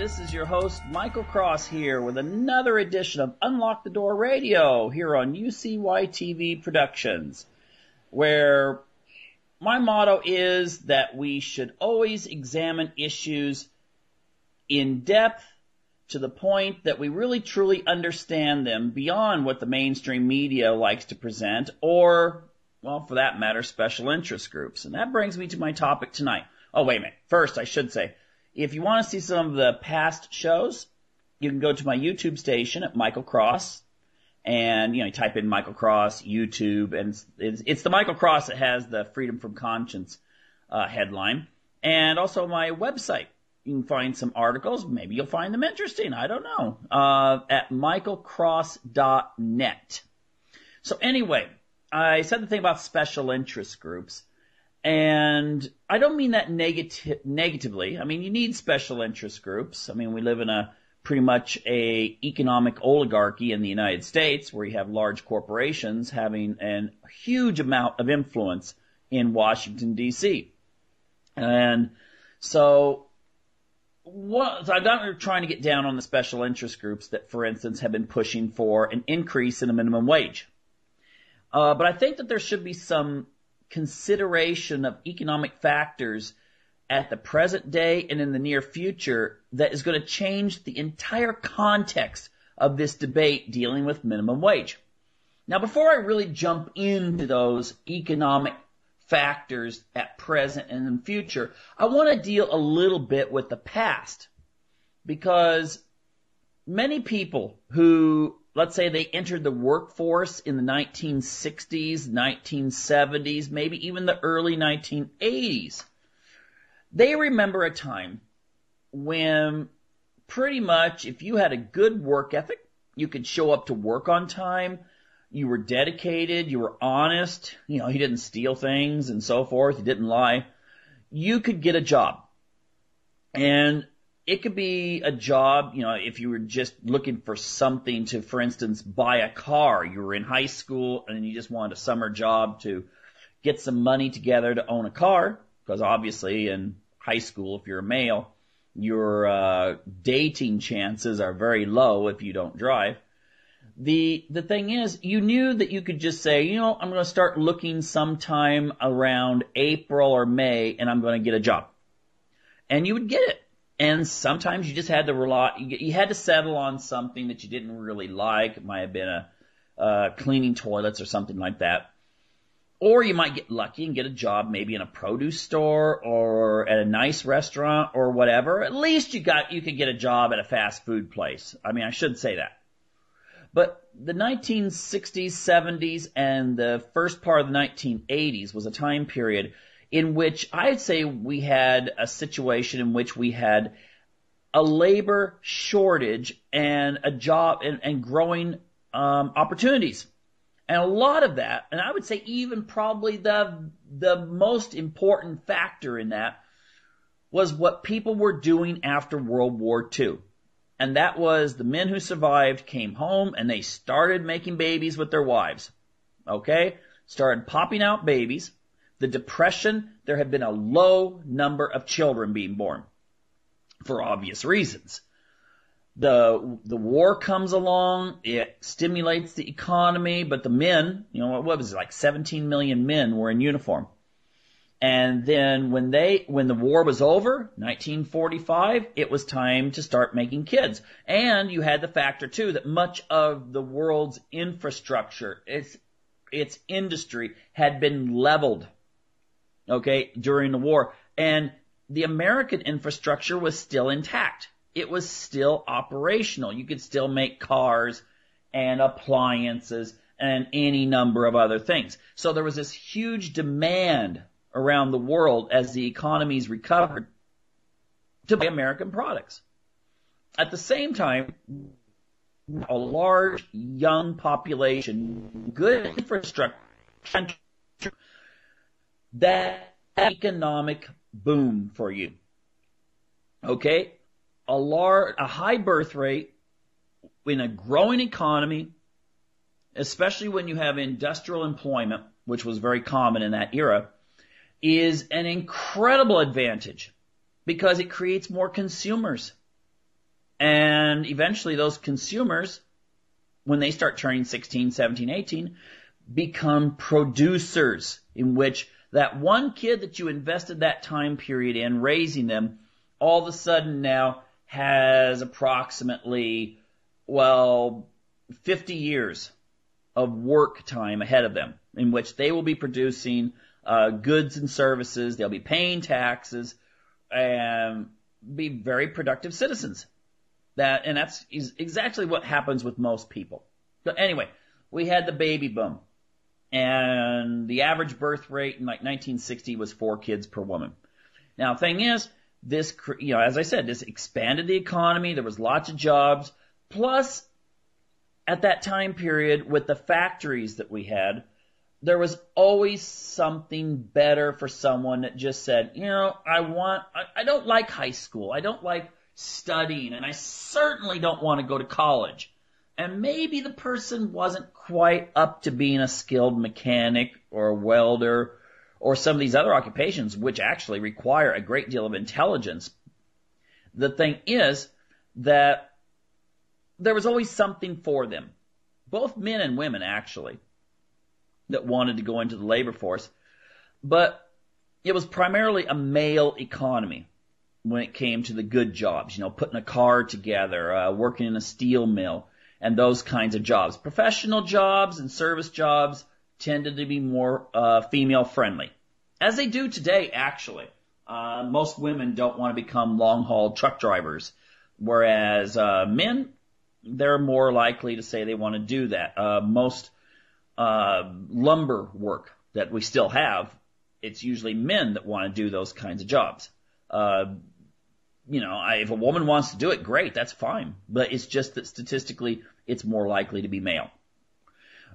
This is your host, Michael Cross, here with another edition of Unlock the Door Radio here on UCY-TV Productions, where my motto is that we should always examine issues in depth to the point that we really truly understand them beyond what the mainstream media likes to present or, well, for that matter, special interest groups. And that brings me to my topic tonight. Oh, wait a minute. First, I should say, if you want to see some of the past shows, you can go to my YouTube station at Michael Cross, and you type in Michael Cross YouTube, and it's the Michael Cross that has the Freedom from Conscience headline, and also my website. You can find some articles. Maybe you'll find them interesting. I don't know. At michaelcross.net. So anyway, I said the thing about special interest groups. And I don't mean that negatively. I mean, you need special interest groups. I mean, we live in pretty much a economic oligarchy in the United States where you have large corporations having a huge amount of influence in Washington, D.C. And so I'm not trying to get down on the special interest groups that, for instance, have been pushing for an increase in the minimum wage. But I think that there should be some consideration of economic factors at the present day and in the near future that is going to change the entire context of this debate dealing with minimum wage. Now, before I really jump into those economic factors at present and in the future, I want to deal a little bit with the past, because many people who, let's say, they entered the workforce in the 1960s, 1970s, maybe even the early 1980s. They remember a time when pretty much if you had a good work ethic, you could show up to work on time, you were dedicated, you were honest, you didn't steal things and so forth, you didn't lie, you could get a job. And it could be a job, if you were just looking for something to, for instance, buy a car. You were in high school and you just wanted a summer job to get some money together to own a car, because obviously in high school, if you're a male, your dating chances are very low if you don't drive. The thing is, you knew that you could just say, I'm going to start looking sometime around April or May and I'm going to get a job. And you would get it. And sometimes you just had to you had to settle on something that you didn't really like. It might have been cleaning toilets or something like that. Or you might get lucky and get a job maybe in a produce store or at a nice restaurant or whatever. At least you could get a job at a fast food place. I mean, I should say that. But the 1960s, 70s, and the first part of the 1980s was a time period in which I'd say we had a situation in which we had a labor shortage and a job and growing opportunities. And a lot of that, and I would say even probably the most important factor in that, was what people were doing after World War II. And that was the men who survived came home and they started making babies with their wives. Okay? Started popping out babies. The Depression, there had been a low number of children being born for obvious reasons. The war comes along, it stimulates the economy, but the men, what was it, like 17 million men were in uniform. And then when the war was over, 1945, it was time to start making kids. And you had the factor too that much of the world's infrastructure, its industry had been leveled. Okay, during the war. And the American infrastructure was still intact. It was still operational. You could still make cars and appliances and any number of other things. So there was this huge demand around the world as the economies recovered to buy American products. At the same time, a large young population, good infrastructure, that economic boom for you. Okay? A high birth rate in a growing economy, especially when you have industrial employment, which was very common in that era, is an incredible advantage because it creates more consumers. And eventually those consumers, when they start turning 16, 17, 18, become producers, in which that one kid that you invested that time period in raising them, all of a sudden now has approximately, 50 years of work time ahead of them, in which they will be producing goods and services, they'll be paying taxes, and be very productive citizens. That's exactly what happens with most people. So anyway, we had the baby boom, and the average birth rate in like 1960 was 4 kids per woman. Now, the thing is, this, as I said, this expanded the economy. There was lots of jobs. Plus, at that time period, with the factories that we had, there was always something better for someone that just said, I don't like high school. I don't like studying, and I certainly don't want to go to college. And maybe the person wasn't quite up to being a skilled mechanic or a welder or some of these other occupations, which actually require a great deal of intelligence. The thing is that there was always something for them, both men and women actually, that wanted to go into the labor force. But it was primarily a male economy when it came to the good jobs, putting a car together, working in a steel mill, and those kinds of jobs. Professional jobs and service jobs tended to be more female-friendly, as they do today, actually. Most women don't want to become long-haul truck drivers, whereas men, they're more likely to say they want to do that. Most lumber work that we still have, it's usually men that want to do those kinds of jobs. If a woman wants to do it, great, that's fine. But it's just that statistically, it's more likely to be male.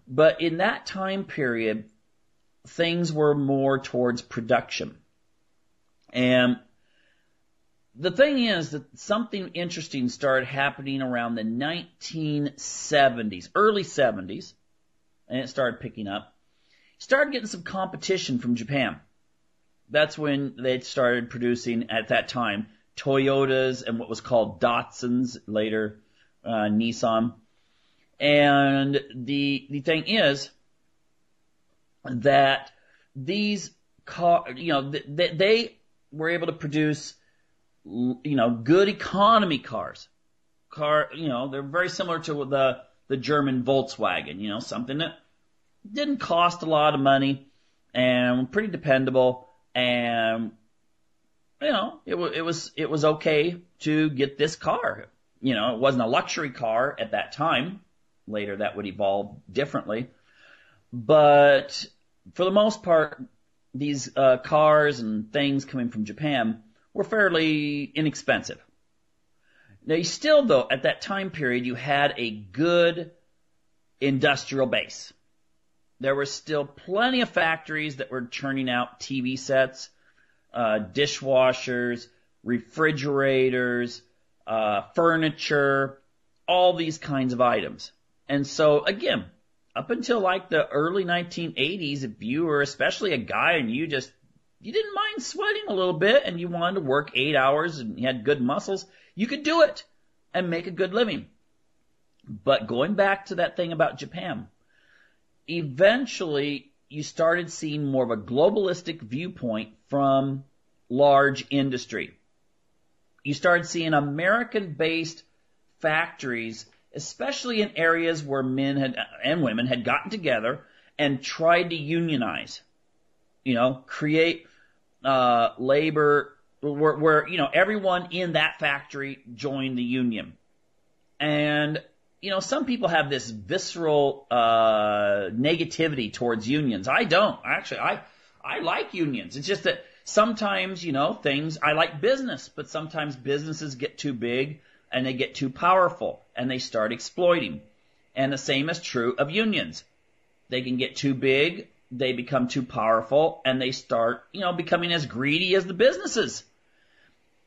But in that time period, things were more towards production. And the thing is that something interesting started happening around the 1970s, early 70s, and it started picking up. Started getting some competition from Japan. That's when they started producing, at that time, Toyotas and what was called Datsuns, later Nissan. And the thing is that these they were able to produce, good economy cars. They're very similar to the German Volkswagen, something that didn't cost a lot of money and pretty dependable, and it was okay to get this car. It wasn't a luxury car at that time. Later that would evolve differently. But for the most part, these cars and things coming from Japan were fairly inexpensive. Now, though, at that time period, you had a good industrial base. There were still plenty of factories that were churning out TV sets, dishwashers, refrigerators, furniture, all these kinds of items. And so, again, up until like the early 1980s, if you were especially a guy and you didn't mind sweating a little bit and you wanted to work 8 hours and you had good muscles, you could do it and make a good living. But going back to that thing about Japan, eventually you started seeing more of a globalistic viewpoint from large industry. You started seeing American-based factories, especially in areas where men and women had gotten together and tried to unionize, create labor where everyone in that factory joined the union. And some people have this visceral negativity towards unions. I don't. Actually, I like unions. It's just that sometimes, I like business, but sometimes businesses get too big and they get too powerful and they start exploiting. And the same is true of unions. They can get too big, they become too powerful, and they start, becoming as greedy as the businesses.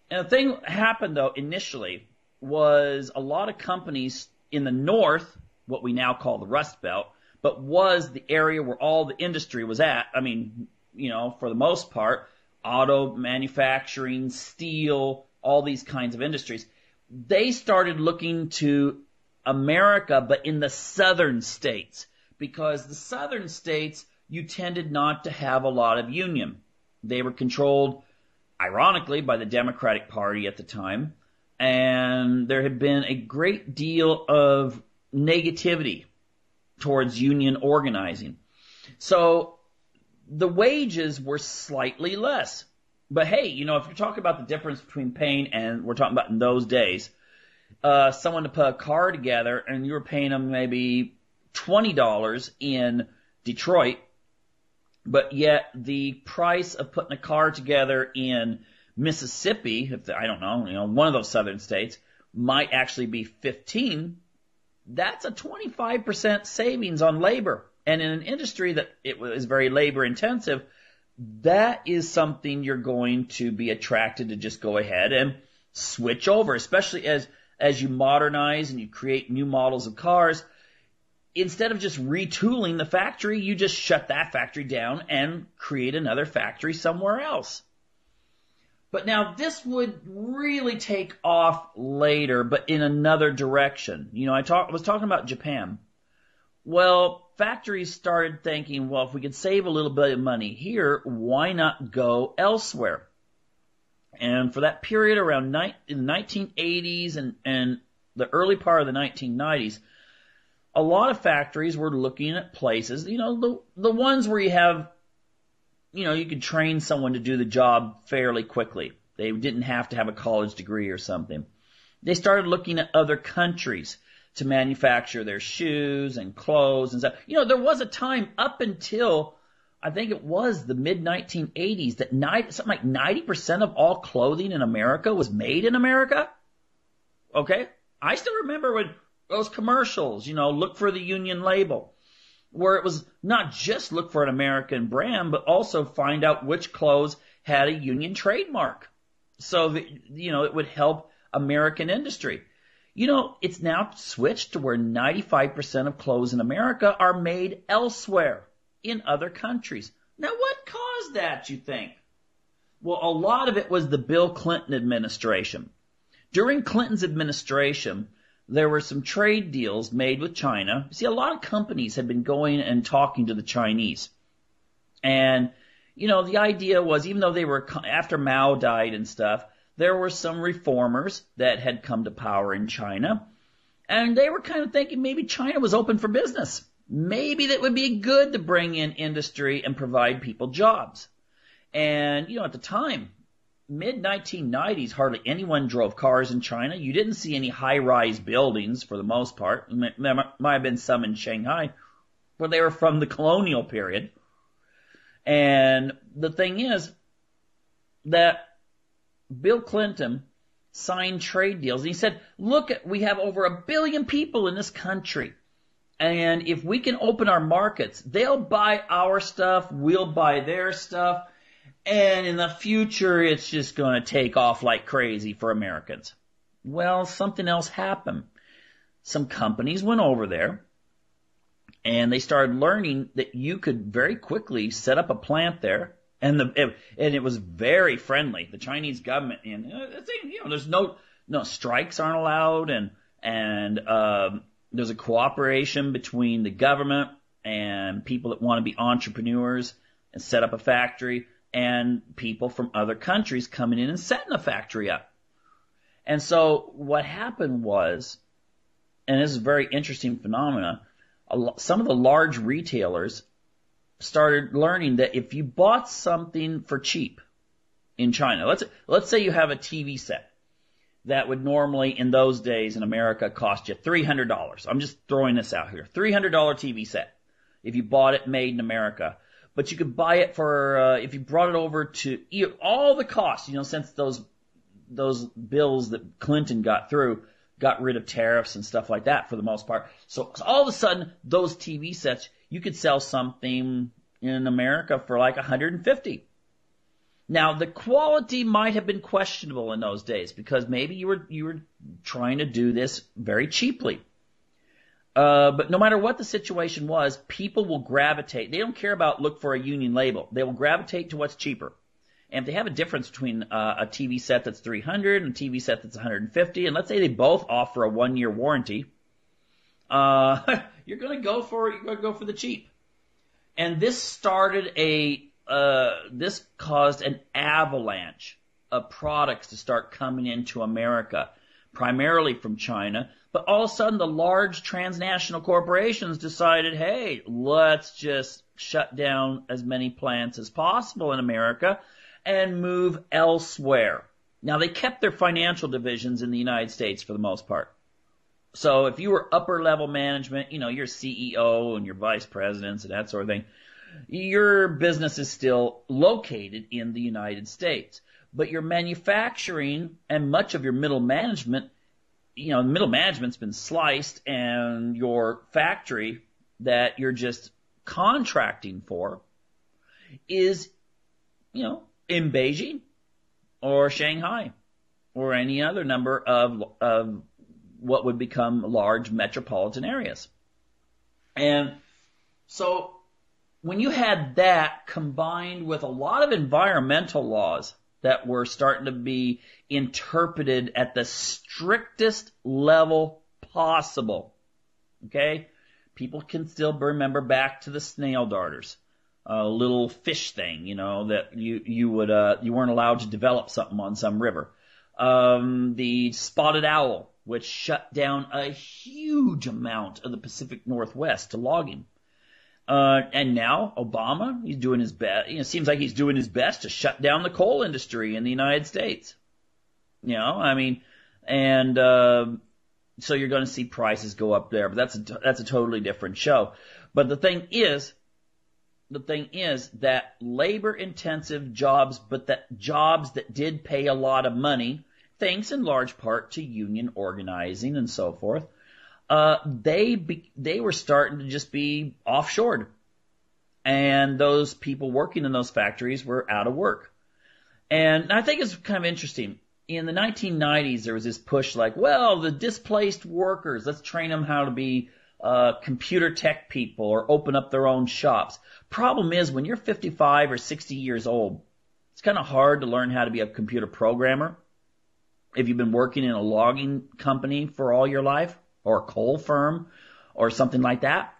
And the thing that happened, though, initially was a lot of companies in the north, what we now call the Rust Belt, but was the area where all the industry was at. I mean, for the most part, auto manufacturing, steel, all these kinds of industries they started looking to America, but in the southern states, because the southern states, you tended not to have a lot of union. They were controlled, ironically, by the Democratic Party at the time, and there had been a great deal of negativity towards union organizing. So the wages were slightly less. But hey, if you're talking about the difference between paying, and we're talking about in those days, someone to put a car together and you were paying them maybe $20 in Detroit, but yet the price of putting a car together in Mississippi, I don't know, one of those southern states, might actually be 15. That's a 25% savings on labor. And in an industry that it was very labor intensive, that is something you're going to be attracted to just go ahead and switch over, especially as you modernize and you create new models of cars. Instead of just retooling the factory, you just shut that factory down and create another factory somewhere else. But now this would really take off later, but in another direction. I was talking about Japan. Well, factories started thinking, well, if we could save a little bit of money here, why not go elsewhere? And for that period around in the 1980s and the early part of the 1990s, a lot of factories were looking at places, the ones where you have, you could train someone to do the job fairly quickly. They didn't have to have a college degree or something. They started looking at other countries to manufacture their shoes and clothes and stuff. There was a time up until, I think it was the mid-1980s, that something like 90% of all clothing in America was made in America. Okay? I still remember when those commercials, look for the union label, where it was not just look for an American brand, but also find out which clothes had a union trademark so that, it would help American industry. It's now switched to where 95% of clothes in America are made elsewhere in other countries. Now, what caused that, you think? Well, a lot of it was the Bill Clinton administration. During Clinton's administration, there were some trade deals made with China. See, a lot of companies had been going and talking to the Chinese. And, the idea was, even though they were, after Mao died and stuff, there were some reformers that had come to power in China. And they were kind of thinking maybe China was open for business. Maybe that would be good to bring in industry and provide people jobs. And, at the time, mid-1990s, hardly anyone drove cars in China. You didn't see any high-rise buildings for the most part. There might have been some in Shanghai, but they were from the colonial period. And the thing is that Bill Clinton signed trade deals. And he said, look, we have over 1 billion people in this country. And if we can open our markets, they'll buy our stuff, we'll buy their stuff. And in the future, it's just going to take off like crazy for Americans. Well, something else happened. Some companies went over there, and they started learning that you could very quickly set up a plant there, and it was very friendly. The Chinese government, and there's no strikes aren't allowed, and there's a cooperation between the government and people that want to be entrepreneurs and set up a factory, and people from other countries coming in and setting a factory up. And so what happened was, and this is a very interesting phenomena, some of the large retailers started learning that if you bought something for cheap in China, let's say you have a TV set that would normally in those days in America cost you $300. I'm just throwing this out here. $300 TV set if you bought it made in America. But you could buy it for, if you brought it over to all the costs, since those bills that Clinton got rid of tariffs and stuff like that for the most part. So all of a sudden, those TV sets, you could sell something in America for like $150. Now, the quality might have been questionable in those days because maybe you were trying to do this very cheaply. But no matter what the situation was, people will gravitate. They don't care about look for a union label. They will gravitate to what's cheaper. And if they have a difference between a TV set that's 300 and a TV set that's 150, and let's say they both offer a 1-year warranty, you're going to go for the cheap. And this caused an avalanche of products to start coming into America, primarily from China. But all of a sudden, the large transnational corporations decided, hey, let's just shut down as many plants as possible in America and move elsewhere. Now, they kept their financial divisions in the United States for the most part. So if you were upper level management, your CEO and your vice presidents and that sort of thing, your business is still located in the United States. But your manufacturing and much of your middle management, middle management's been sliced, and your factory that you're just contracting for is, in Beijing or Shanghai or any other number of what would become large metropolitan areas. And so when you had that combined with a lot of environmental laws that were starting to be interpreted at the strictest level possible, okay? People can still remember back to the snail darters, a little fish thing, that you weren't allowed to develop something on some river. The spotted owl, which shut down a huge amount of the Pacific Northwest to logging. And now Obama, he's doing his best. Seems like he's doing his best to shut down the coal industry in the United States. So you're going to see prices go up there, but that's a totally different show. But the thing is that labor-intensive jobs, but that jobs that did pay a lot of money, thanks in large part to union organizing and so forth, they were starting to just be offshored. And those people working in those factories were out of work. And I think it's kind of interesting. In the 1990s, there was this push like, well, the displaced workers, let's train them how to be computer tech people or open up their own shops. Problem is, when you're 55 or 60 years old, it's kind of hard to learn how to be a computer programmer if you've been working in a logging company for all your life or a coal firm or something like that.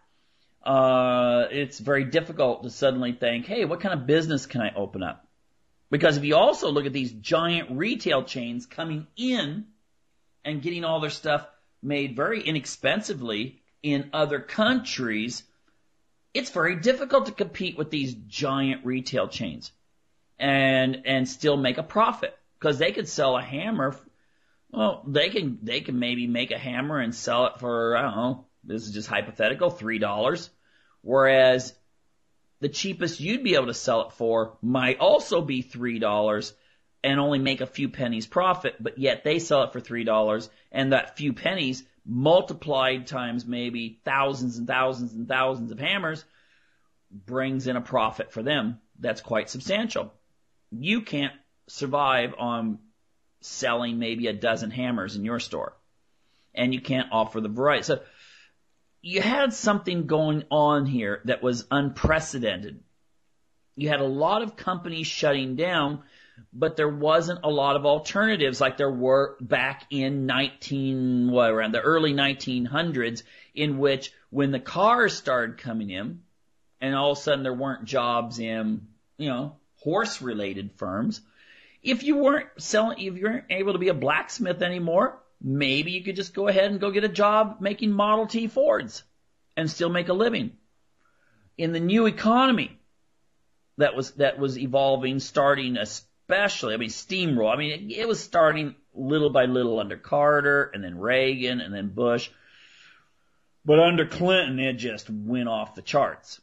It's very difficult to suddenly think, hey, what kind of business can I open up? Because if you also look at these giant retail chains coming in and getting all their stuff made very inexpensively in other countries, it's very difficult to compete with these giant retail chains and still make a profit, because they could sell a hammer. Well, they can maybe make a hammer and sell it for, I don't know, this is just hypothetical, $3, whereas the cheapest you'd be able to sell it for might also be $3 and only make a few pennies profit, but yet they sell it for $3, and that few pennies multiplied times maybe thousands and thousands and thousands of hammers brings in a profit for them that's quite substantial. You can't survive on selling maybe a dozen hammers in your store, and you can't offer the variety. So you had something going on here that was unprecedented. You had a lot of companies shutting down, but there wasn't a lot of alternatives like there were back in around the early 1900s, in which when the cars started coming in, and all of a sudden there weren't jobs in, horse-related firms. If you weren't able to be a blacksmith anymore, maybe you could just go ahead and go get a job making Model T Fords and still make a living. In the new economy that was evolving, starting especially, steamroll. It was starting little by little under Carter and then Reagan and then Bush. But under Clinton, it just went off the charts.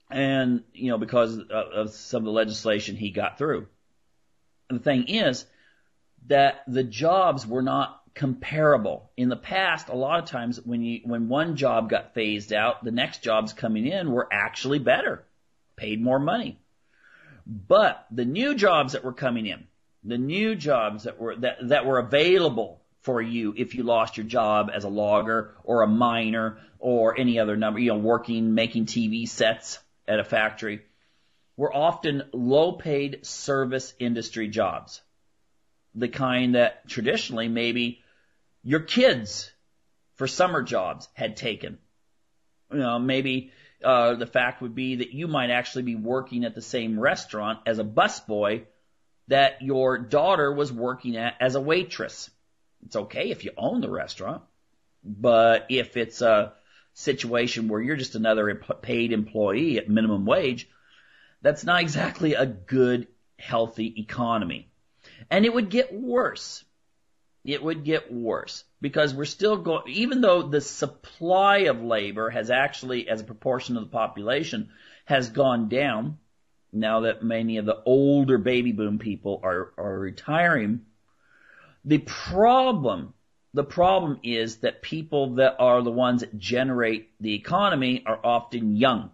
And, because of some of the legislation he got through. And the thing is that the jobs were not comparable. In the past, a lot of times when one job got phased out, the next jobs coming in were actually better, paid more money. But the new jobs that were coming in, the new jobs that were available for you if you lost your job as a logger or a miner or any other number, making TV sets at a factory, were often low-paid service industry jobs, the kind that traditionally maybe your kids for summer jobs had taken. Maybe the fact would be that you might actually be working at the same restaurant as a busboy that your daughter was working at as a waitress. It's okay if you own the restaurant, but if it's a situation where you're just another paid employee at minimum wage, that's not exactly a good, healthy economy. And it would get worse. It would get worse because we're still going, even though the supply of labor has actually, as a proportion of the population, has gone down, now that many of the older baby boom people are retiring, the problem is that people that are the ones that generate the economy are often young.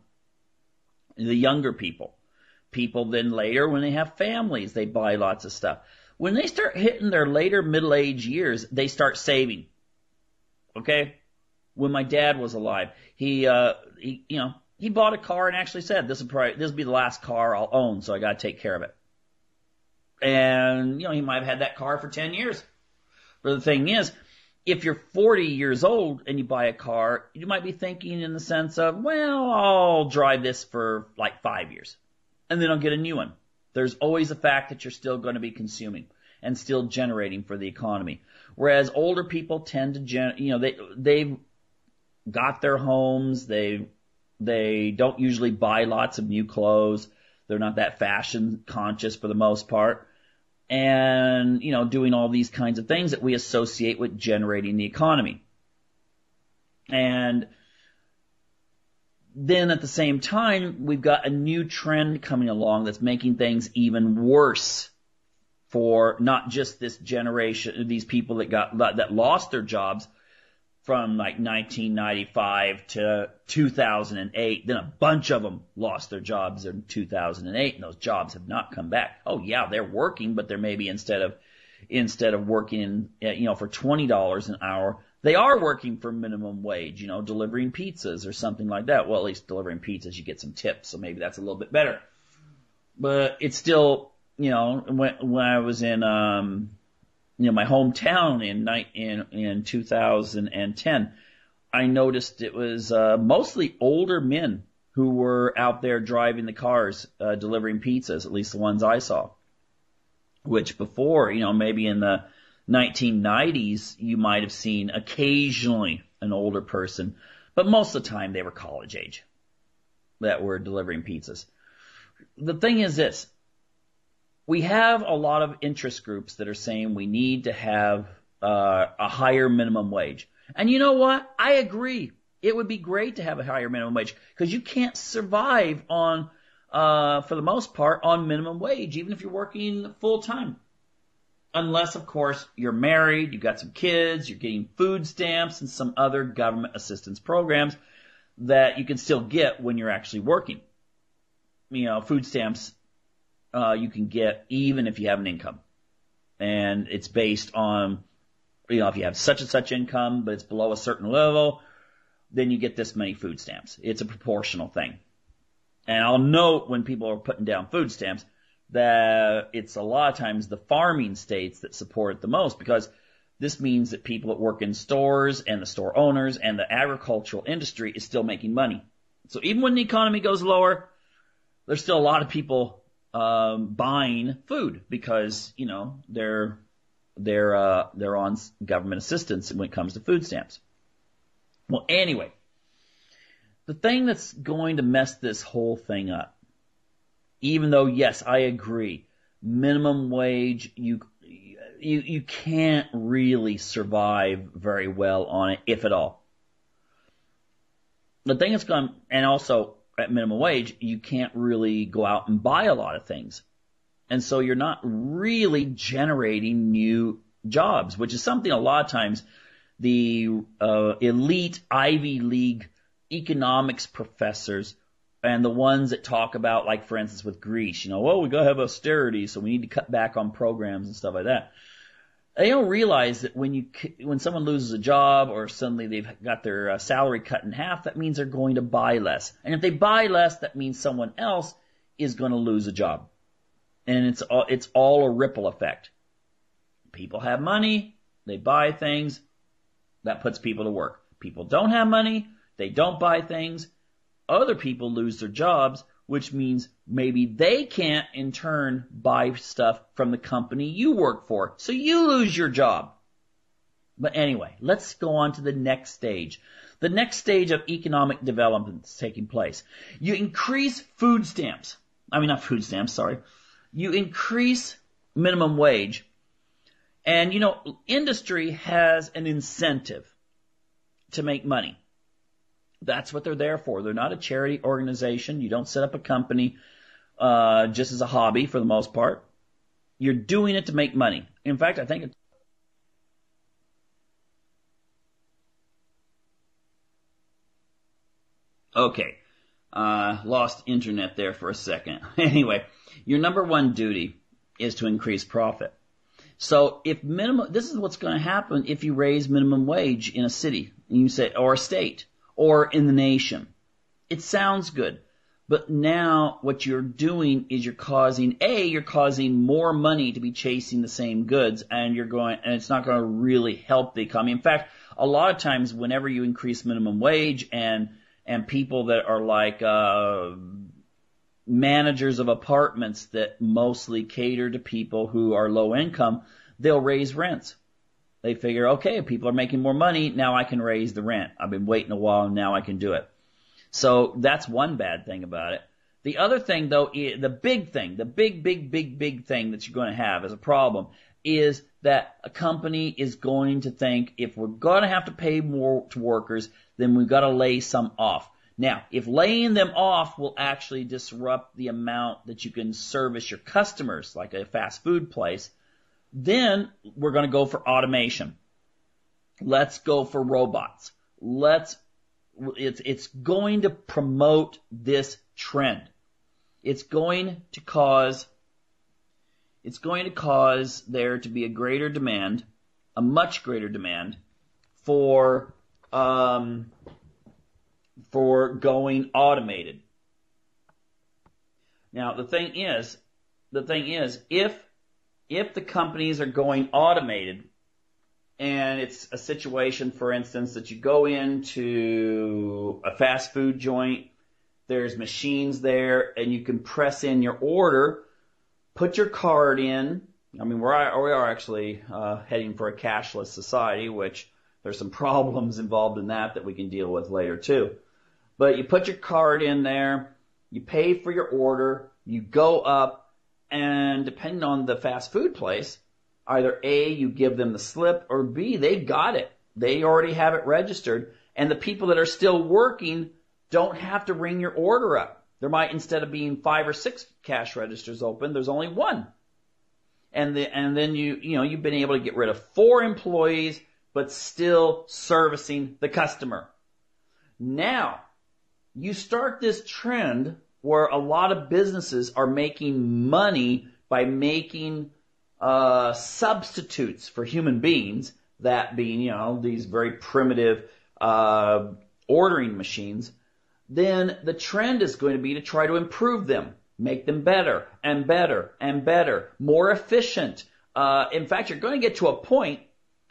The younger people. People then later, when they have families, they buy lots of stuff. When they start hitting their later middle-age years, they start saving. Okay? When my dad was alive, he bought a car and actually said, this will be the last car I'll own, so I got to take care of it. And, he might have had that car for 10 years. But the thing is, if you're 40 years old and you buy a car, you might be thinking in the sense of, well, I'll drive this for like 5 years, and then I'll get a new one. There's always the fact that you're still going to be consuming and still generating for the economy. Whereas older people tend to, they've got their homes, they don't usually buy lots of new clothes, they're not that fashion conscious for the most part, and, doing all these kinds of things that we associate with generating the economy. And then at the same time, we've got a new trend coming along that's making things even worse for not just this generation, these people that lost their jobs from like 1995 to 2008. Then a bunch of them lost their jobs in 2008, and those jobs have not come back. Oh yeah, they're working, but they're maybe instead of working, for $20 an hour, they are working for minimum wage, delivering pizzas or something like that. Well, at least delivering pizzas, you get some tips, so maybe that's a little bit better. But it's still, when I was in, my hometown in 2010, I noticed it was mostly older men who were out there driving the cars, delivering pizzas, at least the ones I saw. Which before, maybe in the 1990s, you might have seen occasionally an older person, but most of the time they were college age that were delivering pizzas. The thing is this. We have a lot of interest groups that are saying we need to have a higher minimum wage. And you know what? I agree. It would be great to have a higher minimum wage because you can't survive on, for the most part, on minimum wage, even if you're working full time. Unless, of course, you're married, you've got some kids, you're getting food stamps and some other government assistance programs that you can still get when you're actually working. Food stamps you can get even if you have an income. And it's based on, if you have such and such income, but it's below a certain level, then you get this many food stamps. It's a proportional thing. And I'll note when people are putting down food stamps that it's a lot of times the farming states that support it the most, because this means that people that work in stores and the store owners and the agricultural industry is still making money. So even when the economy goes lower, there's still a lot of people buying food because, they're on government assistance when it comes to food stamps. Well, anyway, the thing that's going to mess this whole thing up, even though, yes, I agree, minimum wage, you can't really survive very well on it, if at all. The thing that's going, and also at minimum wage, you can't really go out and buy a lot of things. And so you're not really generating new jobs, which is something a lot of times the elite Ivy League economics professors and the ones that talk about, like, for instance, with Greece, well, we got to have austerity, so we need to cut back on programs and stuff like that. They don't realize that when someone loses a job or suddenly they've got their salary cut in half, that means they're going to buy less. And if they buy less, that means someone else is going to lose a job. And it's all a ripple effect. People have money, they buy things, that puts people to work. People don't have money, they don't buy things, other people lose their jobs, which means maybe they can't in turn buy stuff from the company you work for. So you lose your job. But anyway, let's go on to the next stage. The next stage of economic development is taking place. You increase food stamps. Not food stamps, sorry. You increase minimum wage. And, industry has an incentive to make money. That's what they're there for. They're not a charity organization. You don't set up a company just as a hobby for the most part. You're doing it to make money. In fact, I think okay. Lost internet there for a second. Anyway, your number one duty is to increase profit. So this is what's going to happen if you raise minimum wage in a city, or a state, or in the nation. It sounds good, but now what you're doing is you're causing more money to be chasing the same goods, and it's not going to really help the economy. In fact, a lot of times whenever you increase minimum wage and people that are like managers of apartments that mostly cater to people who are low income, they'll raise rents. They figure, okay, people are making more money, now I can raise the rent. I've been waiting a while, now I can do it. So that's one bad thing about it. The other thing, though, the big thing that you're going to have as a problem is that a company is going to think, if we're going to have to pay more to workers, then we've got to lay some off. Now, if laying them off will actually disrupt the amount that you can service your customers, like a fast food place, then we're going to go for automation. Let's go for robots. It's going to promote this trend. It's going to cause there to be a greater demand, a much greater demand for going automated. Now, the thing is, if the companies are going automated, and it's a situation, for instance, that you go into a fast food joint, there's machines there, and you can press in your order, put your card in. We are actually heading for a cashless society, which there's some problems involved in that we can deal with later too. But you put your card in there, you pay for your order, you go up, and depending on the fast food place, either A, you give them the slip, or B, they got it. They already have it registered, and the people that are still working don't have to ring your order up. There might, instead of being 5 or 6 cash registers open, there's only one. And then you've been able to get rid of 4 employees, but still servicing the customer. Now, you start this trend where a lot of businesses are making money by making substitutes for human beings, that being, these very primitive ordering machines. Then the trend is going to be to try to improve them, make them better and better and better, more efficient. In fact, you're going to get to a point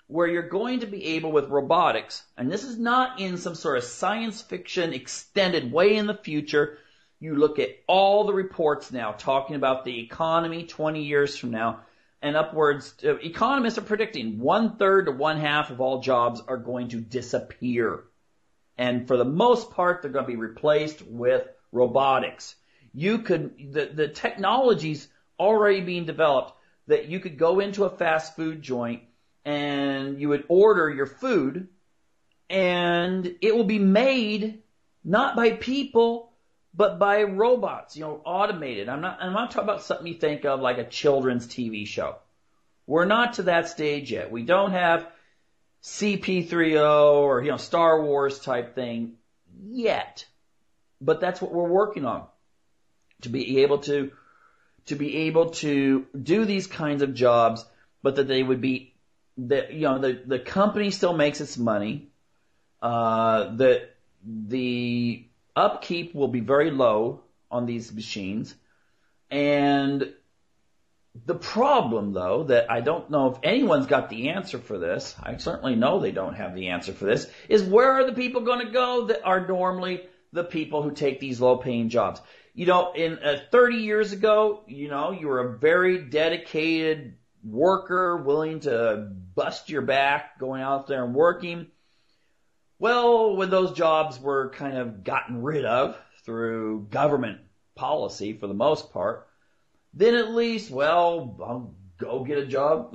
where you're going to be able, with robotics, and this is not in some sort of science fiction extended way in the future. You look at all the reports now talking about the economy 20 years from now, and upwards, economists are predicting 1/3 to 1/2 of all jobs are going to disappear. And for the most part, they're going to be replaced with robotics. The technology's already being developed that you could go into a fast food joint and you would order your food, and it will be made not by people, but by robots, automated. I'm not talking about something you think of like a children's TV show. We're not to that stage yet. We don't have CP3O or, Star Wars type thing yet. But that's what we're working on. To be able to do these kinds of jobs, but that they would be, the company still makes its money, that the upkeep will be very low on these machines. And the problem, though, that I don't know if anyone's got the answer for this, I certainly know they don't have the answer for this, is where are the people going to go that are normally the people who take these low-paying jobs? In 30 years ago, you were a very dedicated worker, willing to bust your back, going out there and working. Well, when those jobs were kind of gotten rid of through government policy for the most part, then at least, well, I'll go get a job,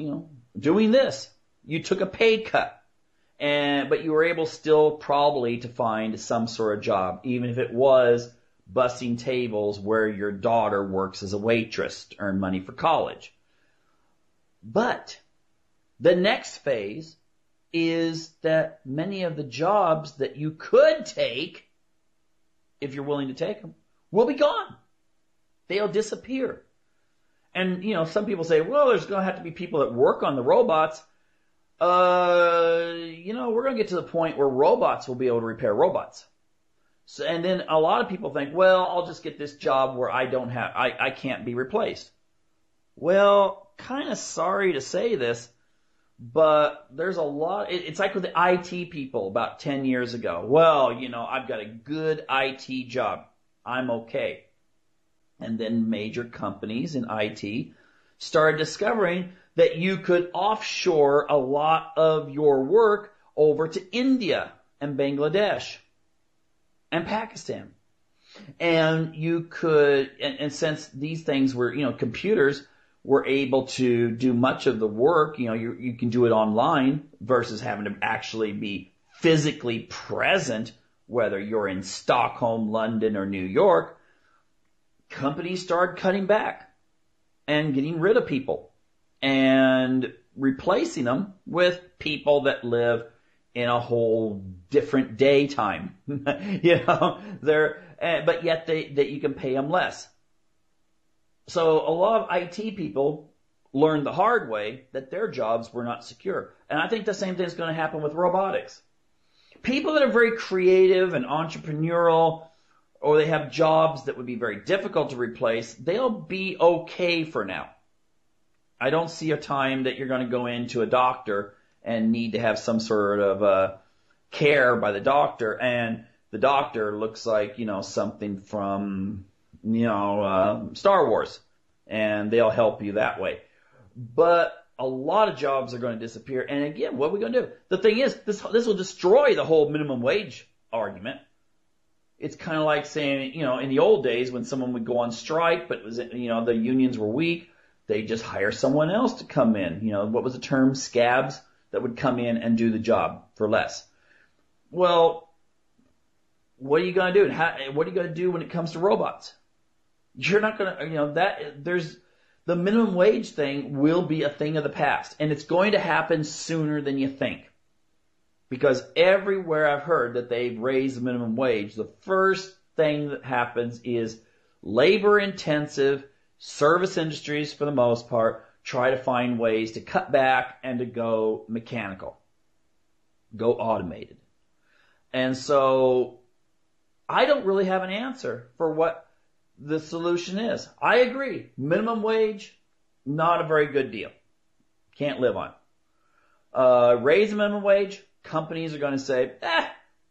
doing this. You took a pay cut, but you were able still probably to find some sort of job, even if it was bussing tables where your daughter works as a waitress to earn money for college. But the next phase is that many of the jobs that you could take, if you're willing to take them, will be gone. They'll disappear. And, some people say, well, there's going to have to be people that work on the robots. We're going to get to the point where robots will be able to repair robots. So, and then a lot of people think, well, I'll just get this job where I can't be replaced. Well, kind of sorry to say this, but there's a lot, it's like with the IT people about 10 years ago. Well, I've got a good IT job. I'm okay. And then major companies in IT started discovering that you could offshore a lot of your work over to India and Bangladesh and Pakistan. And you could, and since these things were, computers were able to do much of the work, you can do it online versus having to actually be physically present, whether you're in Stockholm, London, or New York. Companies started cutting back and getting rid of people and replacing them with people that live in a whole different daytime, but yet that you can pay them less. So a lot of IT people learned the hard way that their jobs were not secure. And I think the same thing is going to happen with robotics. People that are very creative and entrepreneurial, or they have jobs that would be very difficult to replace, they'll be okay for now. I don't see a time that you're going to go into a doctor and need to have some sort of care by the doctor, and the doctor looks like, something from, Star Wars, and they'll help you that way. But a lot of jobs are going to disappear, and again, what are we going to do? The thing is, this will destroy the whole minimum wage argument. It's kind of like saying, in the old days when someone would go on strike, but the unions were weak, they just hire someone else to come in. What was the term? Scabs that would come in and do the job for less. Well, what are you going to do? What are you going to do when it comes to robots? You're not going to, the minimum wage thing will be a thing of the past, and it's going to happen sooner than you think. Because everywhere I've heard that they've raised the minimum wage, the first thing that happens is labor-intensive service industries, for the most part, try to find ways to cut back and to go mechanical, go automated. And so I don't really have an answer for what the solution is. I agree. Minimum wage, not a very good deal. Can't live on. Raise the minimum wage. Companies are going to say,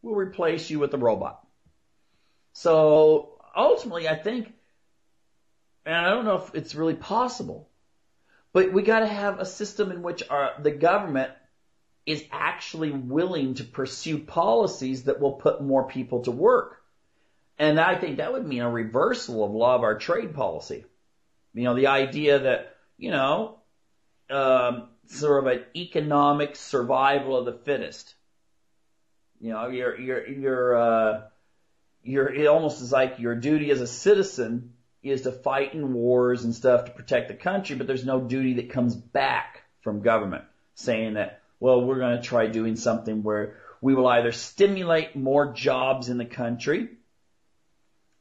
we'll replace you with a robot. So ultimately, I think, and I don't know if it's really possible, but we got to have a system in which the government is actually willing to pursue policies that will put more people to work. And I think that would mean a reversal of a lot of our trade policy. The idea that, sort of an economic survival of the fittest. It almost is like your duty as a citizen is to fight in wars and stuff to protect the country, but there's no duty that comes back from government saying that, well, we're going to try doing something where we will either stimulate more jobs in the country,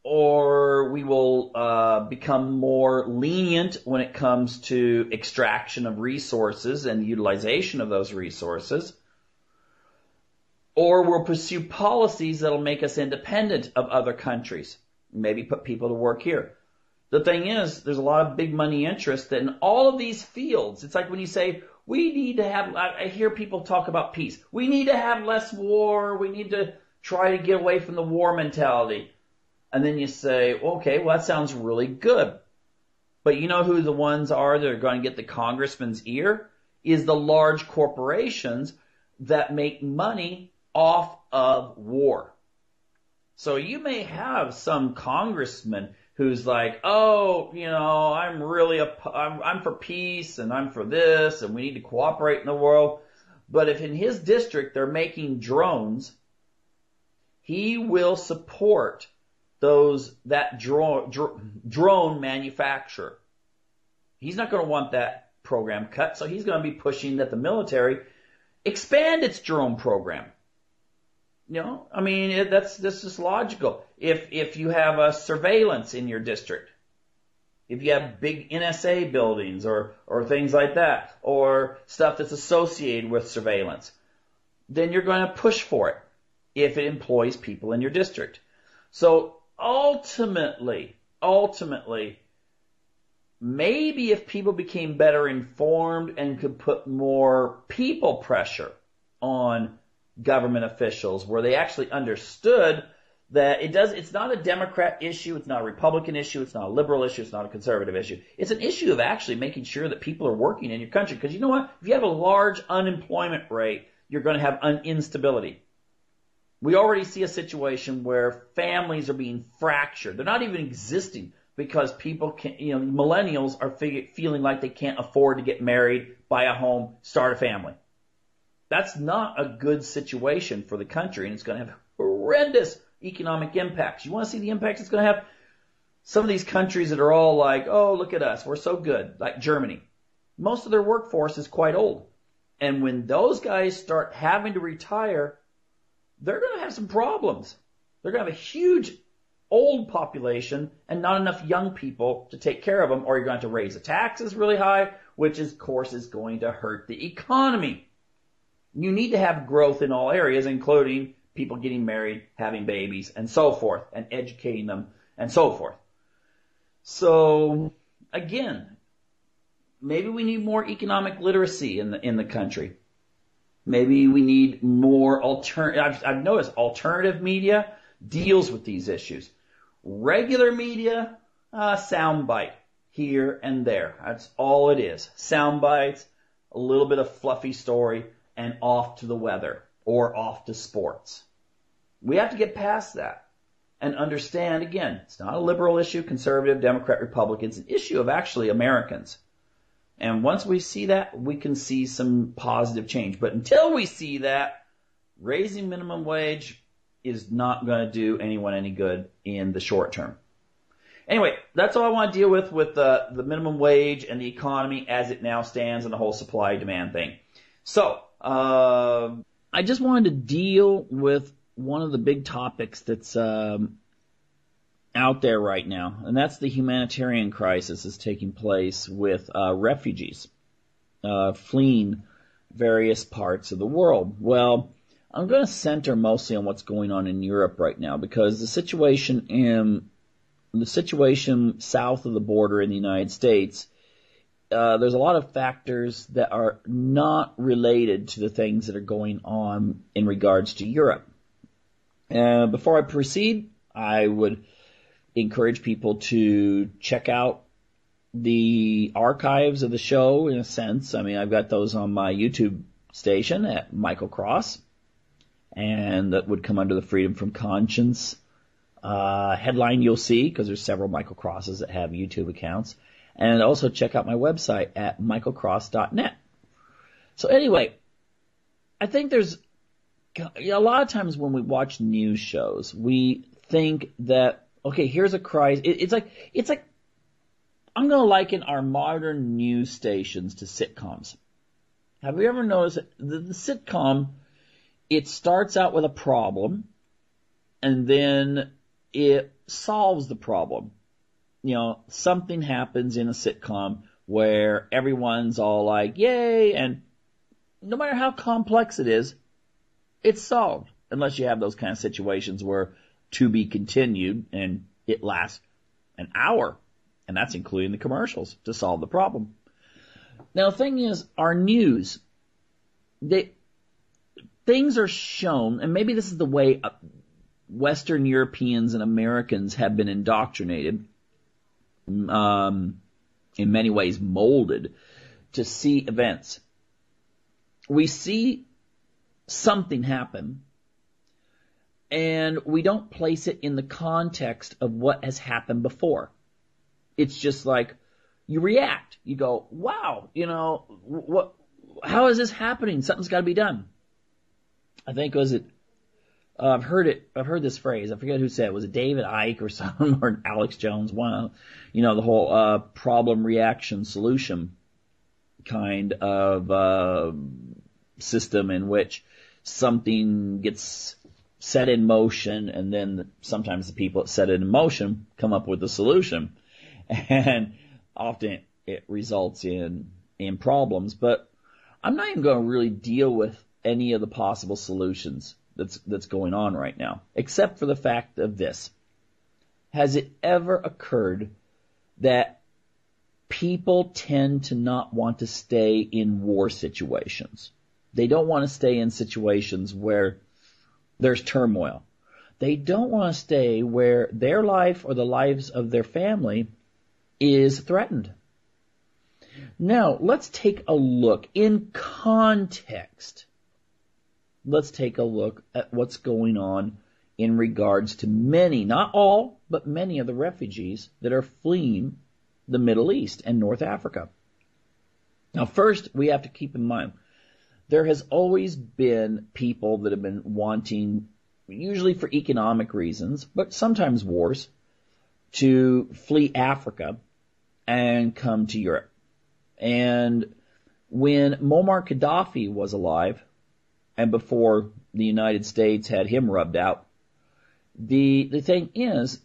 or we will become more lenient when it comes to extraction of resources and utilization of those resources, or we'll pursue policies that will make us independent of other countries, maybe put people to work here. The thing is, there's a lot of big money interest in all of these fields. It's like when you say, we need to have, I hear people talk about peace. We need to have less war. We need to try to get away from the war mentality. And then you say, okay, well, that sounds really good. But you know who the ones are that are going to get the congressman's ear? Is the large corporations that make money off of war. So you may have some congressman who's like, oh, I'm for peace and I'm for this and we need to cooperate in the world. But if in his district they're making drones, he will support that drone manufacturer. He's not going to want that program cut, so he's going to be pushing that the military expand its drone program. That's just logical. If you have a surveillance in your district, if you have big NSA buildings or things like that, or stuff that's associated with surveillance, then you're going to push for it if it employs people in your district. So ultimately, maybe if people became better informed and could put more people pressure on government officials where they actually understood that it's not a Democrat issue, it's not a Republican issue, it's not a liberal issue, it's not a conservative issue. It's an issue of actually making sure that people are working in your country. Because you know what? If you have a large unemployment rate, you're going to have instability. We already see a situation where families are being fractured. They're not even existing because people millennials are feeling like they can't afford to get married, buy a home, start a family. That's not a good situation for the country, and it's going to have horrendous economic impacts. You want to see the impacts it's going to have? Some of these countries that are all like, oh, look at us, we're so good, like Germany. Most of their workforce is quite old. And when those guys start having to retire, they're going to have some problems. They're going to have a huge old population and not enough young people to take care of them, or you're going to have to raise the taxes really high, which, of course, is going to hurt the economy. You need to have growth in all areas, including people getting married, having babies, and so forth, and educating them, and so forth. So, again, maybe we need more economic literacy in the country. Maybe we need more I've noticed alternative media deals with these issues. Regular media, soundbite here and there. That's all it is. Sound bites, a little bit of fluffy story, and off to the weather or off to sports. We have to get past that and understand, again, it's not a liberal issue, conservative, Democrat, Republican. It's an issue of actually Americans. And once we see that, we can see some positive change. But until we see that, raising minimum wage is not going to do anyone any good in the short term. Anyway, that's all I want to deal with the minimum wage and the economy as it now stands and the whole supply-demand thing. So, I just wanted to deal with one of the big topics that's out there right now, and that's the humanitarian crisis that's taking place with refugees fleeing various parts of the world. Well, I'm going to center mostly on what's going on in Europe right now, because the situation south of the border in the United States, there's a lot of factors that are not related to the things that are going on in regards to Europe. Before I proceed, I would encourage people to check out the archives of the show, in a sense. I mean, I've got those on my YouTube station at Michael Cross, and that would come under the Freedom from Conscience headline you'll see, because there's several Michael Crosses that have YouTube accounts. And also check out my website at michaelcross.net. So anyway, I think there's a lot of times when we watch news shows, we think that, okay, here's a crisis. It's like I'm going to liken our modern news stations to sitcoms. Have you ever noticed that the sitcom, it starts out with a problem, and then it solves the problem. Something happens in a sitcom where everyone's all like, yay, and no matter how complex it is, it's solved. Unless you have those kind of situations where to be continued and it lasts an hour And that's including the commercials to solve the problem. Now, the thing is, our news, things are shown, and maybe this is the way Western Europeans and Americans have been indoctrinated, in many ways molded, to see events. We see something happen, and we don't place it in the context of what has happened before. It's just like you react. You go, wow, how is this happening? Something's got to be done. I think I've heard this phrase. I forget who said it. Was it David Icke or someone, or Alex Jones? One, the whole problem, reaction, solution kind of system in which something gets set in motion, and then sometimes the people that set it in motion come up with a solution. And often it results in problems. But I'm not even going to really deal with any of the possible solutions that's going on right now, except for the fact of this. Has it ever occurred that people tend to not want to stay in war situations? They don't want to stay in situations where there's turmoil. They don't want to stay where their life or the lives of their family is threatened. Now, let's take a look in context. Let's take a look at what's going on in regards to many, not all, but many of the refugees that are fleeing the Middle East and North Africa. Now, first, we have to keep in mind, there has always been people that have been wanting, usually for economic reasons, but sometimes wars, to flee Africa and come to Europe. And when Muammar Gaddafi was alive, and before the United States had him rubbed out, the thing is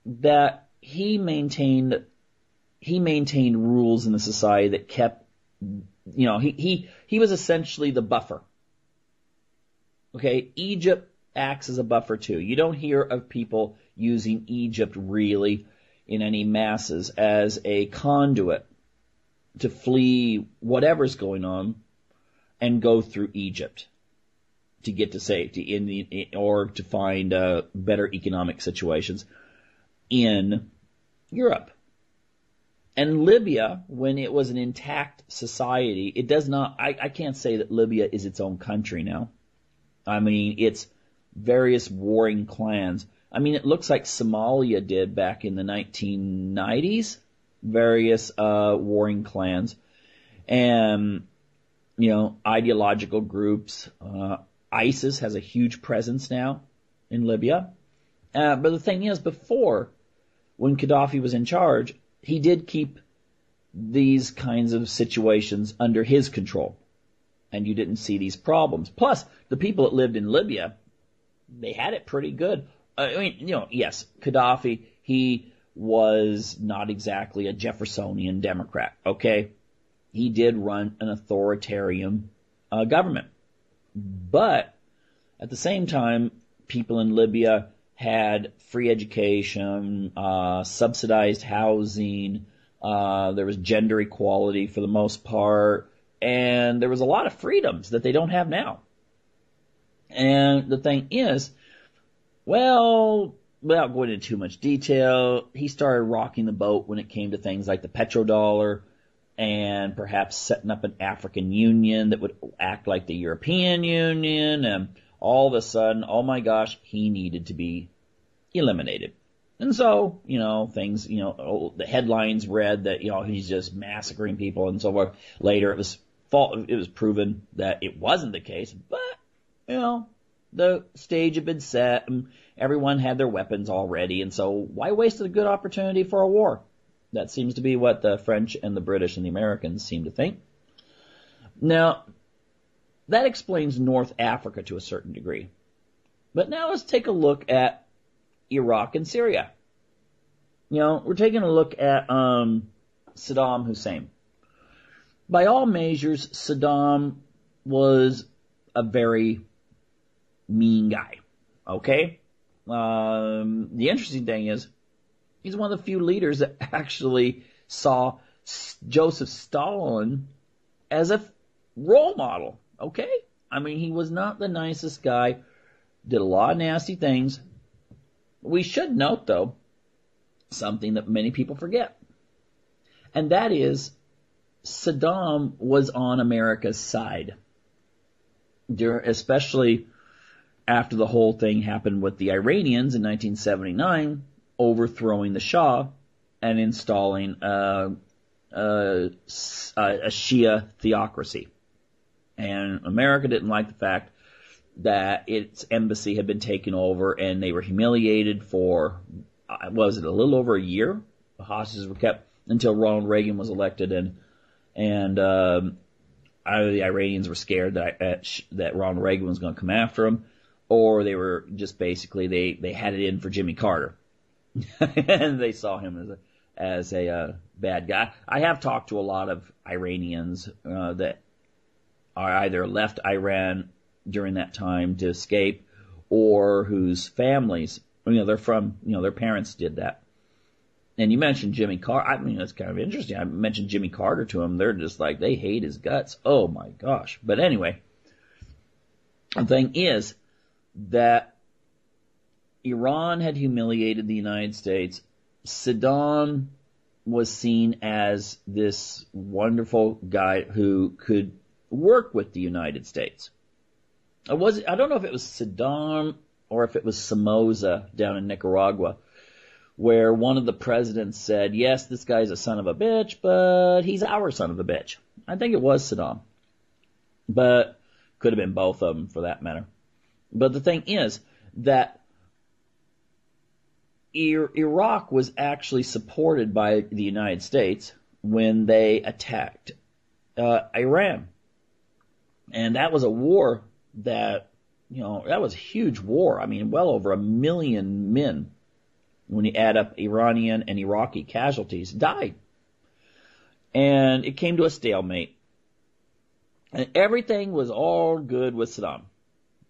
that he maintained rules in the society that kept, he was essentially the buffer. Okay, Egypt acts as a buffer too. You don't hear of people using Egypt really in any masses as a conduit to flee whatever's going on and go through Egypt to get to safety or to find better economic situations in Europe. And Libya, when it was an intact society, it does not, I can't say that Libya is its own country now. I mean, it's various warring clans. I mean, it looks like Somalia did back in the 1990s, various warring clans and, ideological groups. ISIS has a huge presence now in Libya. But the thing is, before, when Gaddafi was in charge, he did keep these kinds of situations under his control. And you didn't see these problems. Plus, the people that lived in Libya, they had it pretty good. I mean, yes, Gaddafi, he was not exactly a Jeffersonian Democrat, okay? He did run an authoritarian government. But at the same time, people in Libya had free education, subsidized housing, there was gender equality for the most part, and there was a lot of freedoms that they don't have now. And the thing is, well, without going into too much detail, he started rocking the boat when it came to things like the petrodollar and perhaps setting up an African Union that would act like the European Union, and all of a sudden, oh my gosh, he needed to be eliminated. And so, things, the headlines read that, he's just massacring people and so forth. Later, it was proven that it wasn't the case, but, the stage had been set and everyone had their weapons already, and so why waste a good opportunity for a war? That seems to be what the French and the British and the Americans seem to think. Now, that explains North Africa to a certain degree. But now let's take a look at Iraq and Syria. We're taking a look at Saddam Hussein. By all measures, Saddam was a very mean guy. Okay? The interesting thing is, He's one of the few leaders that actually saw Joseph Stalin as a role model, okay? I mean, he was not the nicest guy, did a lot of nasty things. We should note, though, something that many people forget, and that is Saddam was on America's side, especially after the whole thing happened with the Iranians in 1979, overthrowing the Shah and installing a Shia theocracy. And America didn't like the fact that its embassy had been taken over and they were humiliated for, was it a little over a year? The hostages were kept until Ronald Reagan was elected, and either the Iranians were scared that Ronald Reagan was going to come after them, or they were just basically, they had it in for Jimmy Carter. And they saw him as a bad guy. I have talked to a lot of Iranians that are either left Iran during that time to escape, or whose families, they're from, their parents did that. And you mentioned Jimmy Carter. I mean, that's kind of interesting. I mentioned Jimmy Carter to them. They're just like, they hate his guts. Oh my gosh. But anyway, the thing is that Iran had humiliated the United States. Saddam was seen as this wonderful guy who could work with the United States. I don't know if it was Saddam or if it was Somoza down in Nicaragua, where one of the presidents said, yes, this guy's a son of a bitch, but he's our son of a bitch. I think it was Saddam, but could have been both of them for that matter. But the thing is that Iraq was actually supported by the United States when they attacked Iran. And that was a war that, that was a huge war. I mean, well over 1 million men, when you add up Iranian and Iraqi casualties, died. And it came to a stalemate. And everything was all good with Saddam.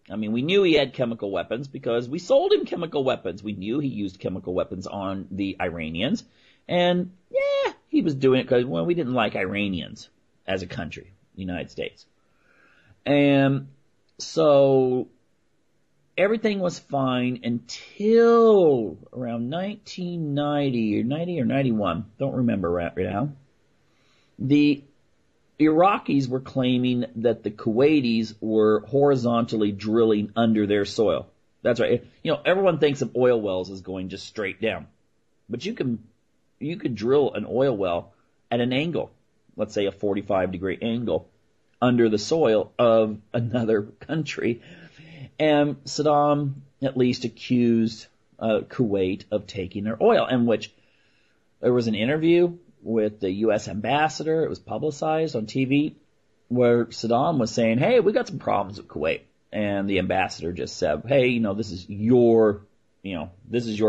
I mean, we knew he had chemical weapons because we sold him chemical weapons. We knew he used chemical weapons on the Iranians. And, yeah, he was doing it because, we didn't like Iranians as a country, the United States. And so everything was fine until around 1990 or 90 or 91. Don't remember right now. The Iraqis were claiming that the Kuwaitis were horizontally drilling under their soil. That's right. Everyone thinks of oil wells as going just straight down. But you could drill an oil well at an angle, let's say a 45-degree angle, under the soil of another country. And Saddam at least accused Kuwait of taking their oil, in which there was an interview with the U.S. ambassador. It was publicized on TV where Saddam was saying, hey, we got some problems with Kuwait. And the ambassador just said, hey, this is your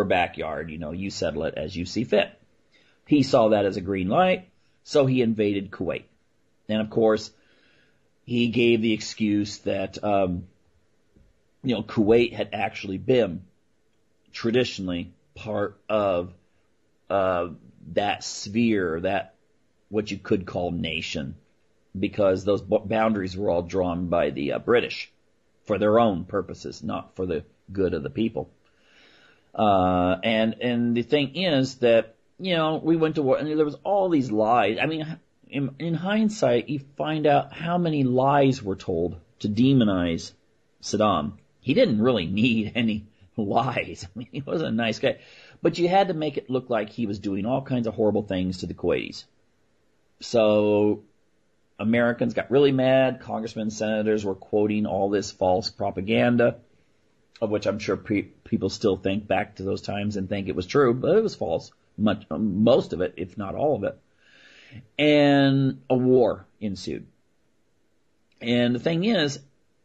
backyard. You settle it as you see fit. He saw that as a green light, so he invaded Kuwait. And of course, he gave the excuse that, Kuwait had actually been traditionally part of that sphere, that what you could call nation, because those boundaries were all drawn by the British for their own purposes, not for the good of the people. And the thing is that, we went to war and there was all these lies. I mean, in hindsight, you find out how many lies were told to demonize Saddam. He didn't really need any lies. I mean, he wasn't a nice guy. But you had to make it look like he was doing all kinds of horrible things to the Kuwaitis. So Americans got really mad. Congressmen, senators were quoting all this false propaganda, of which I'm sure people still think back to those times and think it was true, but it was false. Most of it, if not all of it. And a war ensued. And the thing is,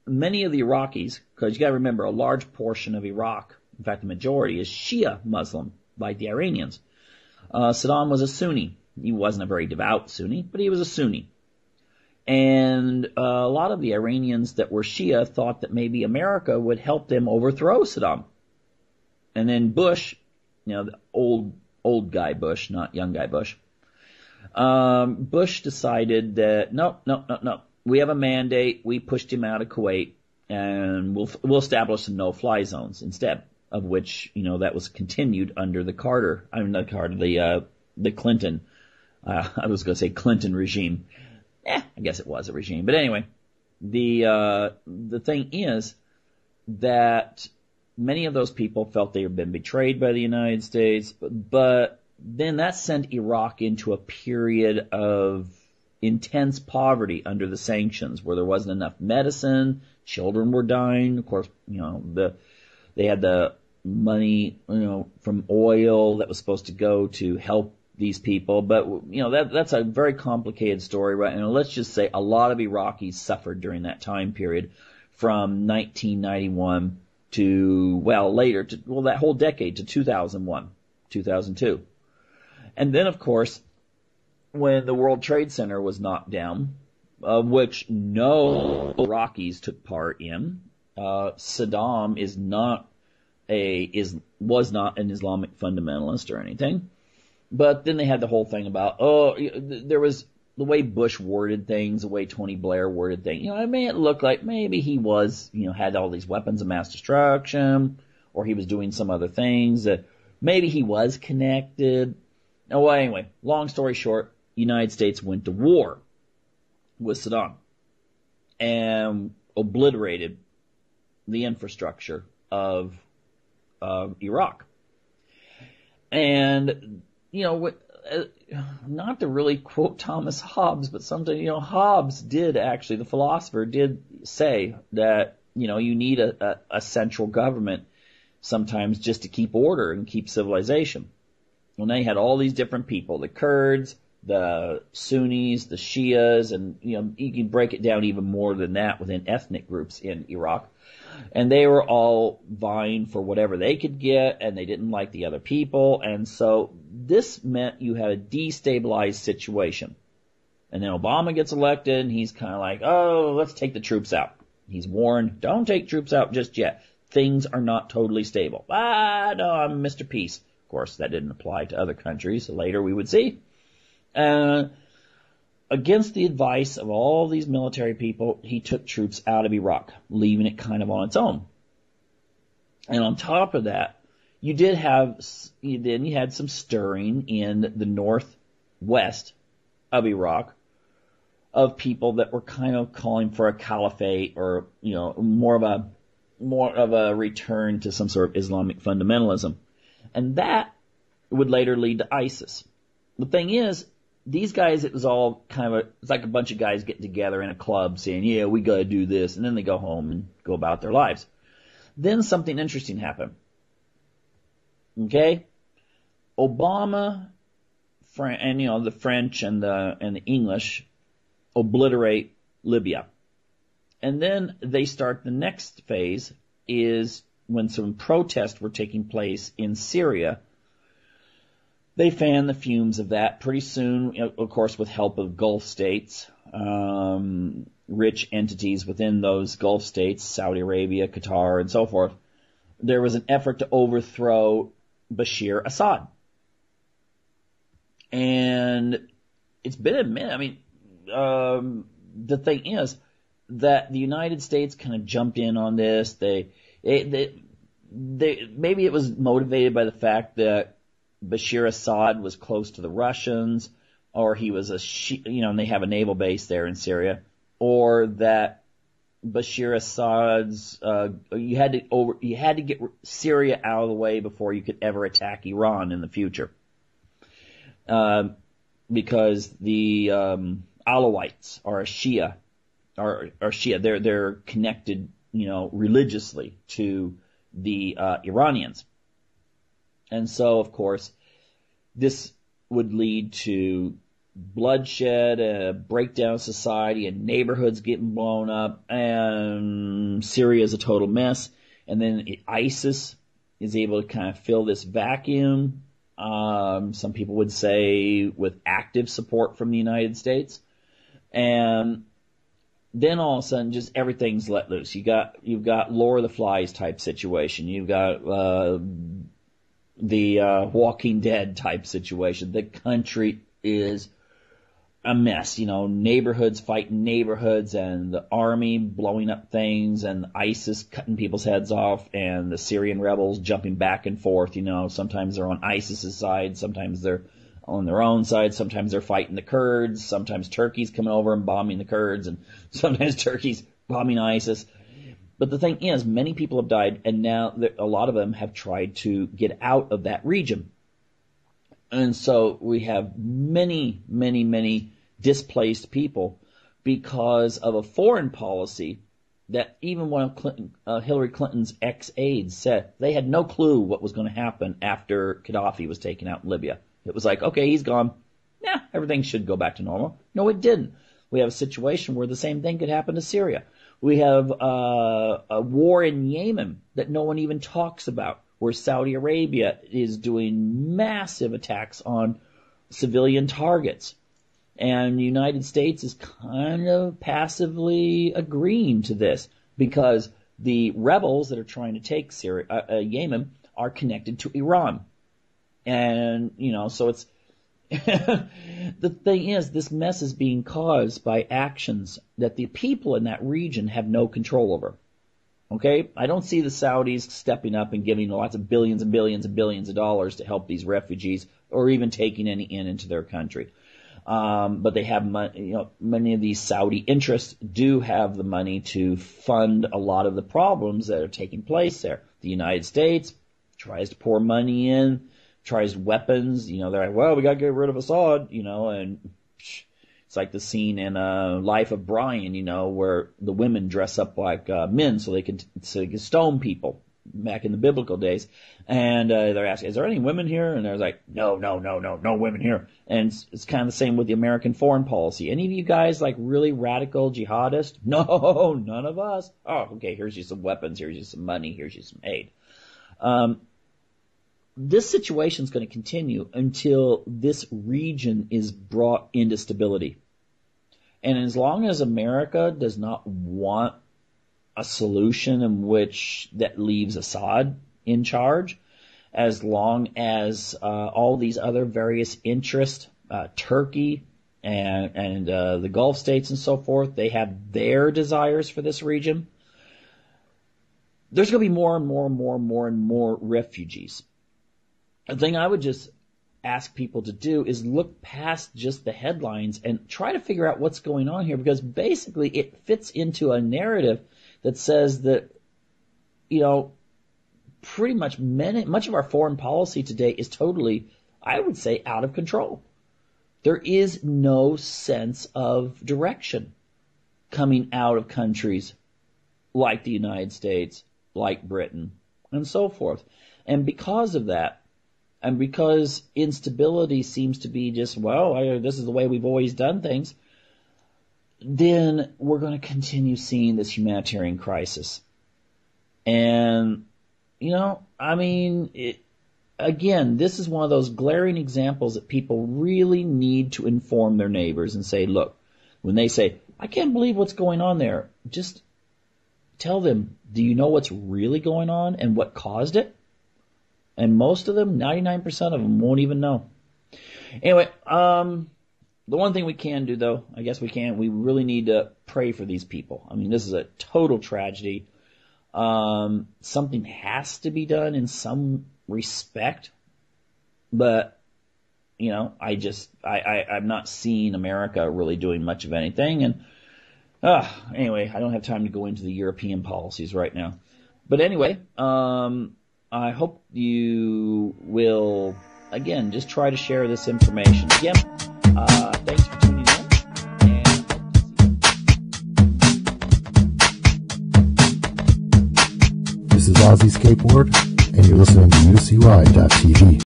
many of the Iraqis, because you got to remember, a large portion of Iraq, in fact, the majority, is Shia Muslim, like the Iranians. Saddam was a Sunni. He wasn't a very devout Sunni, but he was a Sunni. And a lot of the Iranians that were Shia thought that maybe America would help them overthrow Saddam. And then Bush, the old old guy Bush, not young guy Bush. Bush decided that no. We have a mandate. We pushed him out of Kuwait, and we'll establish some no-fly zones instead. Of which, that was continued under the the Clinton. I was going to say Clinton regime. I guess it was a regime. But anyway, the thing is that many of those people felt they had been betrayed by the United States, but then that sent Iraq into a period of intense poverty under the sanctions, where there wasn't enough medicine, children were dying. Of course, they had the money, from oil that was supposed to go to help these people, but that's a very complicated story, right? And let's just say a lot of Iraqis suffered during that time period, from 1991 to that whole decade to 2001, 2002. And then, of course, when the World Trade Center was knocked down, of which no Iraqis took part in, Saddam was not an Islamic fundamentalist or anything. But then they had the whole thing about, there was the way Bush worded things, the way Tony Blair worded things. It may look like maybe he was, had all these weapons of mass destruction, or he was doing some other things that maybe he was connected. Well, anyway, long story short, United States went to war with Saddam and obliterated the infrastructure of Iraq. And, not to really quote Thomas Hobbes, but sometimes, Hobbes did actually, the philosopher did say that, you need a central government sometimes just to keep order and keep civilization. Well, now you had all these different people, the Kurds, the Sunnis, the Shias, and, you can break it down even more than that within ethnic groups in Iraq. And they were all vying for whatever they could get, and they didn't like the other people. And so this meant you had a destabilized situation. And then Obama gets elected, and he's kind of like, let's take the troops out. He's warned, don't take troops out just yet. Things are not totally stable. No, I'm Mr. Peace. Of course, that didn't apply to other countries. Later we would see. Against the advice of all these military people, he took troops out of Iraq, leaving it kind of on its own. And on top of that, you had some stirring in the northwest of Iraq of people that were kind of calling for a caliphate, or, more of a return to some sort of Islamic fundamentalism. And that would later lead to ISIS. The thing is, these guys, it was all it's like a bunch of guys getting together in a club saying, yeah, we gotta do this, and then they go home and go about their lives. Then something interesting happened. Okay? Obama, and the French and the English obliterate Libya. And then they start the next phase, is when some protests were taking place in Syria. They fan the fumes of that pretty soon, of course, with help of Gulf states, rich entities within those Gulf states, Saudi Arabia, Qatar, and so forth. There was an effort to overthrow Bashir Assad. And it's been admitted, the thing is that the United States kind of jumped in on this. They maybe it was motivated by the fact that Bashir Assad was close to the Russians, or he was and they have a naval base there in Syria, or that Bashir Assad's you had to get Syria out of the way before you could ever attack Iran in the future, because the Alawites are a Shia, they're connected, religiously to the Iranians. And so, of course, this would lead to bloodshed, a breakdown of society, and neighborhoods getting blown up, and Syria is a total mess. And then ISIS is able to kind of fill this vacuum. Some people would say with active support from the United States. And then all of a sudden, just everything's let loose. You've got Lord of the Flies type situation. You've got the Walking Dead type situation. The country is a mess, neighborhoods fighting neighborhoods, and the army blowing up things, and ISIS cutting people's heads off, and the Syrian rebels jumping back and forth. Sometimes they're on ISIS's side, sometimes they're on their own side, sometimes they're fighting the Kurds, sometimes Turkey's coming over and bombing the Kurds, and sometimes Turkey's bombing ISIS. But the thing is, many people have died, and now a lot of them have tried to get out of that region. And so we have many, many, many displaced people because of a foreign policy that even one of Hillary Clinton's ex-aides said they had no clue what was going to happen after Gaddafi was taken out in Libya. It was like, okay, he's gone. Yeah, everything should go back to normal. No, it didn't. We have a situation where the same thing could happen to Syria. We have a war in Yemen that no one even talks about, where Saudi Arabia is doing massive attacks on civilian targets. And the United States is kind of passively agreeing to this because the rebels that are trying to take Yemen are connected to Iran. And, so it's the thing is, this mess is being caused by actions that the people in that region have no control over. Okay? I don't see the Saudis stepping up and giving lots of billions and billions and billions of dollars to help these refugees or even taking any into their country. But they have money, many of these Saudi interests do have the money to fund a lot of the problems that are taking place there. The United States tries to pour money in, tries weapons, they're like, well, we got to get rid of Assad, and it's like the scene in Life of Brian, where the women dress up like men so they can stone people back in the biblical days. And they're asking, is there any women here? And they're like, no women here. And it's kind of the same with the American foreign policy. Any of you guys like really radical jihadists? No, none of us. Oh, okay, here's you some weapons, here's you some money, here's you some aid. This situation is going to continue until this region is brought into stability. And as long as America does not want a solution in which that leaves Assad in charge, as long as all these other various interests, Turkey and the Gulf states and so forth, they have their desires for this region, there's going to be more and more refugees. The thing I would just ask people to do is look past just the headlines and try to figure out what's going on here, because basically it fits into a narrative that says that, pretty much much of our foreign policy today is totally, I would say, out of control. There is no sense of direction coming out of countries like the United States, like Britain, and so forth. And because of that, and because instability seems to be just, this is the way we've always done things, then we're going to continue seeing this humanitarian crisis. And, again, this is one of those glaring examples that people really need to inform their neighbors and say, look, when they say, I can't believe what's going on there, just tell them, do you know what's really going on and what caused it? And most of them, 99% of them, won't even know. Anyway, the one thing we can do, though, we really need to pray for these people. This is a total tragedy. Something has to be done in some respect. But, I'm not seeing America really doing much of anything. And, anyway, I don't have time to go into the European policies right now. But anyway, I hope you will, again, just try to share this information. Again, thanks for tuning in. This is Ozzy Skateboard, and you're listening to UCY.TV.